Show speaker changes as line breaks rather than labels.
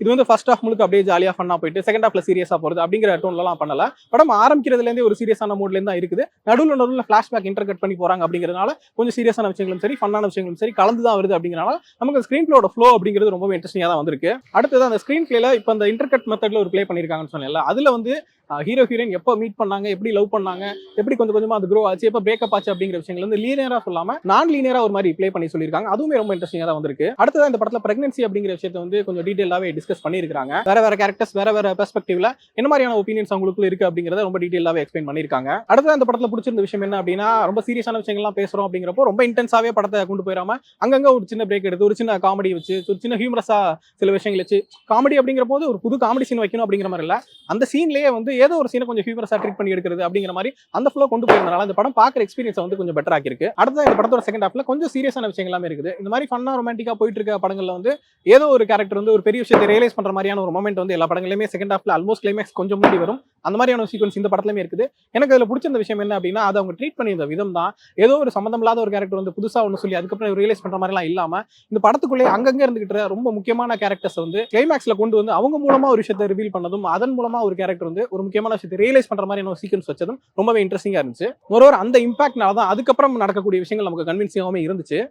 இது வந்து first half முழுக்க அப்படியே ஜாலியா ஃபன்னா போயிட்டு செகண்ட் ஹாஃப்ல சீரியஸா போறது அப்படிங்கிற டோன்லாம் பண்ணல. படம் ஆரம்பிக்கிறதுல இருந்தே ஒரு சீரியஸான மூட்ல இருந்து தான் இருக்குது. நடுவுல ஃபிளாஷ்பேக் இன்டர்கட் பண்ணி போறாங்க அப்படிங்கிறதுனால கொஞ்சம் சீரியஸான விஷயங்களும் சரி ஃபன்னான விஷயங்களும் சரி கலந்து தான் வருது. அப்படிங்கிறனால நமக்கு ஸ்கிரீன் பிளேயோட ஃப்ளோ அப்படிங்கிறது ரொம்ப இன்ட்ரெஸ்டிங்கா தான் வந்திருக்கு. அடுத்தது அந்த ஸ்கிரீன் பிளேல இப்போ அந்த இன்டர்கட் மெத்தட்ல ஒரு ப்ளே பண்ணிருக்காங்கன்னு சொன்னேன்ல, அதுல வந்து ஹீரோ ஹீரோயின் எப்போ மீட் பண்ணாங்க, எப்படி லவ் பண்ணாங்க, எப்படி கொஞ்சம் கொஞ்சமா அது க்ரோ ஆச்சு, எப்போ பிரேக்கப் ஆச்சு அப்படிங்கிற விஷயங்கள் வந்து லீனியரா சொல்லாம நான் லீனியரா ஒரு மாதிரி ப்ளே பண்ணி சொல்லியிருக்காங்க. அதுவுமே ரொம்ப இன்ட்ரெஸ்டிங்கா தான் வந்திருக்கு. அடுத்ததான் இந்த படத்துல பிரெக்னன்சி அப்படிங்கிற விஷயத்தை வந்து கொஞ்சம் டீடைலாவே டிஸ்கஸ் பண்ணியிருக்காங்க. வேற கேரக்டர்ஸ் வேற பெர்ஸ்பெக்டிவ்ல என்ன மாதிரியான ஒப்பீனியன்ஸ் அவங்களுக்குள்ள இருக்கு அப்படிங்கறத ரொம்ப டீடைலாவே எக்ஸ்பிளைன் பண்ணியிருக்காங்க. அடுத்ததான் இந்த படத்துல பிடிச்சிருந்த விஷயம் என்ன அப்படின்னா, ரொம்ப சீரியஸான விஷயங்கள்லாம் பேசுறோம் அப்படிங்கிறப்போ ரொம்ப இன்டென்ஸாவே படத்தை கொண்டு போயிடாம அங்கங்க ஒரு சின்ன பிரேக் எடுத்து ஒரு சின்ன காமெடி வச்சு ஒரு சின்ன ஹியூமரஸா சில விஷயங்கள் வச்சு காமெடி அப்படிங்கிற போது ஒரு புது காமெடி சீன் வைக்கணும் அப்படிங்கிற மாதிரி இல்ல, அந்த சீன்லயே வந்து ஏதோ ஒரு சீனை கொஞ்சம் ஹியூமரஸா ட்ரீட் பண்ணி எடுக்கிறது அப்படிங்கிற மாதிரி அந்த ஃப்ளோ கொண்டு போயிருந்தனால இந்த படம் பார்க்குற எக்ஸ்பீரியன்ஸ் வந்து கொஞ்சம் பெட்டர் ஆக்கிருக்கு. அடுத்ததான் இந்த படத்தோட செகண்ட் ஹாஃப்ல கொஞ்சம் சீரியஸான விஷயங்கள் எல்லாமே இருக்குது. இந்த மாதிரி ஃபன்னா ரொமான்டிக்கா போயிட்டு இருக்க படங்கள்ல வந்து ஏதோ ஒரு கேரக்டர் வந்து ஒரு பெரிய விஷயத்தை ரியலைஸ் பண்ற மாதிரியான ஒரு மொமெண்ட் வந்து எல்லா படங்களுமே செகண்ட் ஹாஃப்ல ஆல்மோஸ்ட் கிளைமேக்ஸ் கொஞ்சம் முன்னாடி வரும். அந்த மாதிரியான சீக்வன்ஸ் இந்த படத்துலயுமே இருக்குது. எனக்கு அதுல பிடிச்சிருந்த விஷயம் என்ன அப்படின்னா, அதை அவங்க ட்ரீட் பண்ணியிருந்த விதம் தான். ஏதோ ஒரு சம்பந்தம் இல்லாத ஒரு கேரக்டர் வந்து புதுசா ஒன்று சொல்லி அதுக்கப்புறம் ரியலைஸ் பண்ற மாதிரி எல்லாம் இல்லாம இந்த படத்துக்குள்ளே அங்கங்க இருந்துகிட்டு ரொம்ப முக்கியமான கேரக்டர்ஸ் வந்து கிளைமேக்ஸ்ல கொண்டு வந்து அவங்க மூலமா ஒரு விஷயத்தை ரிவீல் பண்ணதும் அதன் மூலமா ஒரு கேரக்டர் வந்து ஒரு முக்கியமான விஷயத்தை ரியலைஸ் பண்ற மாதிரி சீக்வன்ஸ் வச்சதும் ரொம்பவே இன்ட்ரெஸ்டிங்கா இருந்துச்சு. மோரோவர் அந்த இம்பாக்ட்னால தான் அதுக்கப்புறம் நடக்கக்கூடிய விஷயங்கள் நமக்கு கன்வின்சிங்காவே இருந்துச்சு.